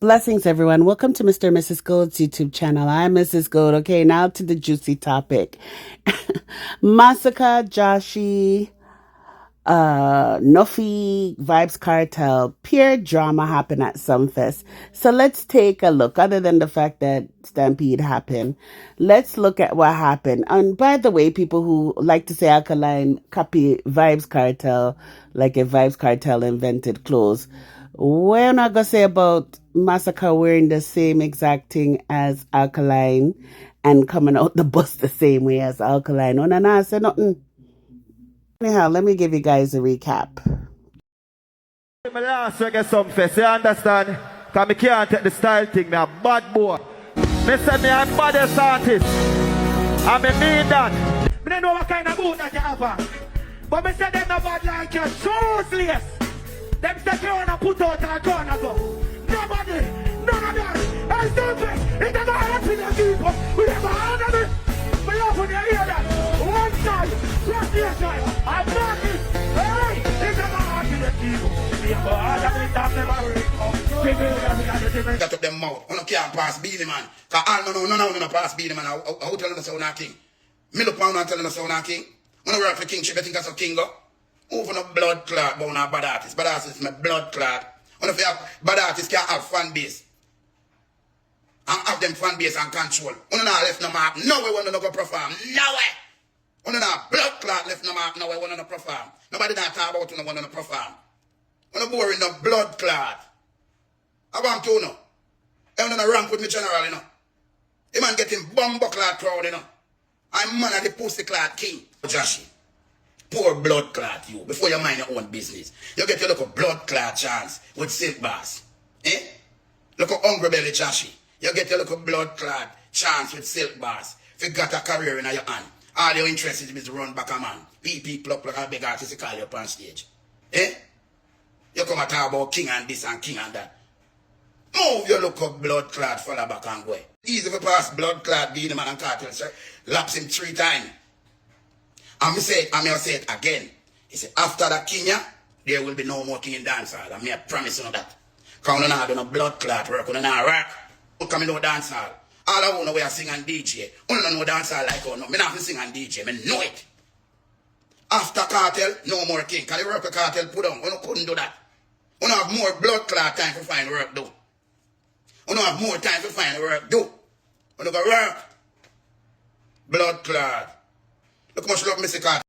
Blessings, everyone. Welcome to Mr. and Mrs. Gold's YouTube channel. I'm Mrs. Gold. Okay, now to the juicy topic. Masicka, Jahshii, Nuffy, Vybz Kartel, pure drama happened at Sumfest. So let's take a look. Other than the fact that Stampede happened, let's look at what happened. And by the way, people who like to say Alkaline copy Vybz Kartel, like if Vybz Kartel invented clothes, we're not gonna say about Masicka wearing the same exact thing as Alkaline and coming out the bus the same way as Alkaline. Oh, no, say nothing. Anyhow, let me give you guys a recap. My last reggae Sumfest, you understand? Because I can't take the style thing, me a bad boy. Me say me a baddest artist. I mean that. I don't know what kind of boot that you have. But me say them no bad like you, shoeless. Them say you wanna put out a gun and go. Nobody, none of them. Hey, Sumfest, it never happened to people. We never handled it. We open your ear that. One side, plus the other side. I'm not it. Hey, it never happened to people. We never handled it. I've never heard it. That up them mouth. You can't pass Beanie Man. Because all no pass Beanie Man. How tell them the sound king? Me look pound and tell them the sound king. When I work for kingship, I think that's a king go. Over no blood clot, but not bad artist. Bad artist is my blood clot. When if you have bad artists can't have fan base. And have them fan base and control. When you not left no mark, no way when you go perform. No way. When you not blood clot left no mark, no way when you perform. Nobody not talk about when you perform. When you boring no blood clot. I want to know. I'm not rank with me general, you know. The man getting bumbo clot crowd, you know. I'm man of the pussy clot king. Jahshii. Poor blood clot you. Before you mind your own business. You get your little blood clot chance with silk bars. Eh? Look at hungry belly Jahshii. You get your little blood clot chance with silk bars. If you got a career in your hand. All you're interested in is to run back a man. PP pluck like a big artist to call you up on stage. Eh? You come and talk about king and this and king and that. Move your look up blood clot, follow back and go. Easy for pass blood clot, Beenie Man and Kartel, sir. Laps him 3 times. And me say it again. He said, after that king, there will be no more king in dancehall. And me I promise you that. Because we don't do no blood clot work, we don't rock. We come in no dancehall. All I want to sing and DJ. We don't know dancehall like or no. Me not sing and DJ, me know it. After Kartel, no more king. Because the work of Kartel put on, we couldn't do that. We don't have more blood clot time to find work do. We don't have more time to find work do. We don't go work. Blood clot. Look how much love Masicka.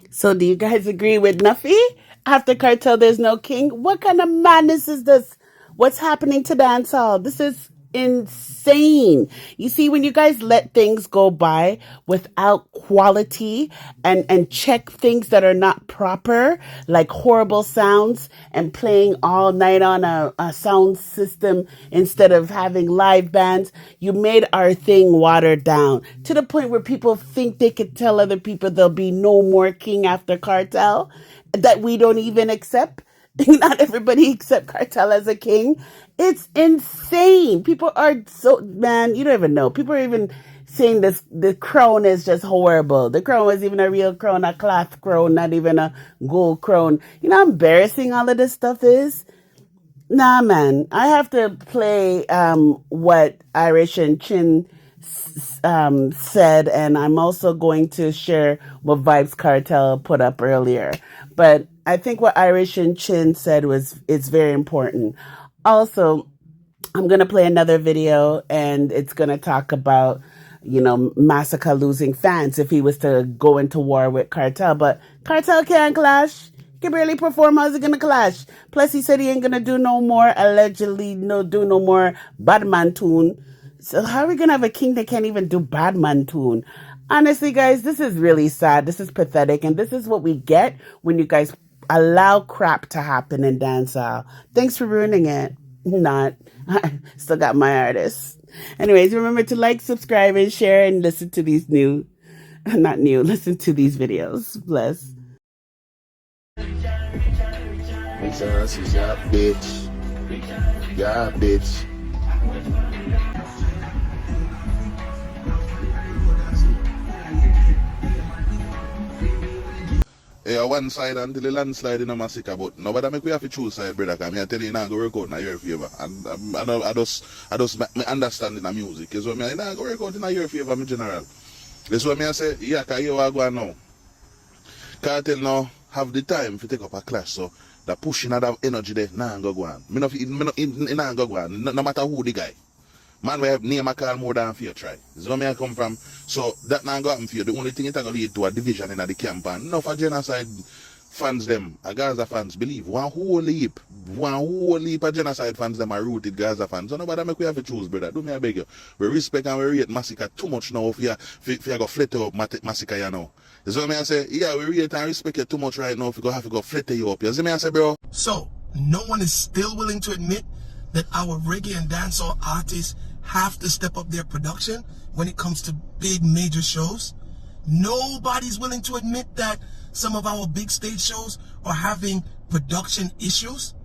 So do you guys agree with Nuffy? After Kartel, there's no king? What kind of madness is this? What's happening to dancehall? This is insane. You see, when you guys let things go by without quality and check things that are not proper, like horrible sounds and playing all night on a sound system instead of having live bands, you made our thing watered down to the point where people think they could tell other people there'll be no more king after Kartel that we don't even accept. Not everybody accept Kartel as a king. It's insane. People are so, man, you don't even know. People are even saying the crown is just horrible. The crown was even a real crown, a cloth crown, not even a gold crown. You know how embarrassing all of this stuff is? Nah, man. I have to play what Irish and Chin said, and I'm also going to share what Vybz Kartel put up earlier. But I think what Irish and Chin said is very important. Also, I'm going to play another video, and it's going to talk about, you know, Masicka losing fans if he was to go into war with Kartel. But Kartel can't clash. He can barely perform. How's he going to clash? Plus, he said he ain't going to do no more, allegedly, do no more Badman tune. So how are we going to have a king that can't even do Badman tune? Honestly, guys, this is really sad. This is pathetic. And this is what we get when you guys allow crap to happen in dancehall. Thanks for ruining it. Not. I still got my artists. Anyways, remember to like, subscribe, and share, and listen to these listen to these videos. Bless. Yeah, bitch. Yeah, bitch. one side until the landslide in a Masicka, but nobody make we have to choose side, brother, because I tell you, now go work out in your favor. And I just me understand in the music. That's what I go work out in your favor, in general. That's what I say, yeah, because you are going now. Kartel now have the time to take up a class, so the pushing of that energy there, nah, go on. Me not go on, no matter who the guy. Man, we have name a call more than fear try. This is where I come from. So that not go happen for you. The only thing it's going to lead to a division in the camp. And enough of genocide fans them, a Gaza fans believe. One whole heap of genocide fans them are rooted Gaza fans. So nobody make we have to choose, brother. Do me a beg you. We respect and we rate Masicka too much now if you go flatter up Masicka, you know. This is what I say, yeah, we rate and respect you too much right now if you go have to go flatter you up. You see me I say, bro? So, no one is still willing to admit that our reggae and dancehall artists have to step up their production when it comes to big major shows. Nobody's willing to admit that some of our big stage shows are having production issues.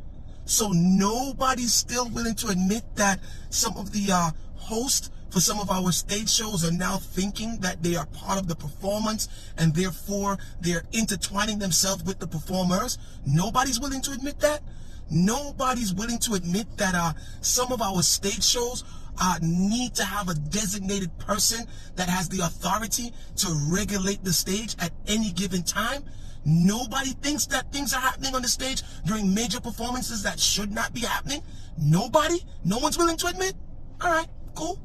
So nobody's still willing to admit that some of the hosts for some of our stage shows are now thinking that they are part of the performance and therefore they're intertwining themselves with the performers. Nobody's willing to admit that. Nobody's willing to admit that some of our stage shows need to have a designated person that has the authority to regulate the stage at any given time. Nobody thinks that things are happening on the stage during major performances that should not be happening. Nobody? No one's willing to admit? All right, cool.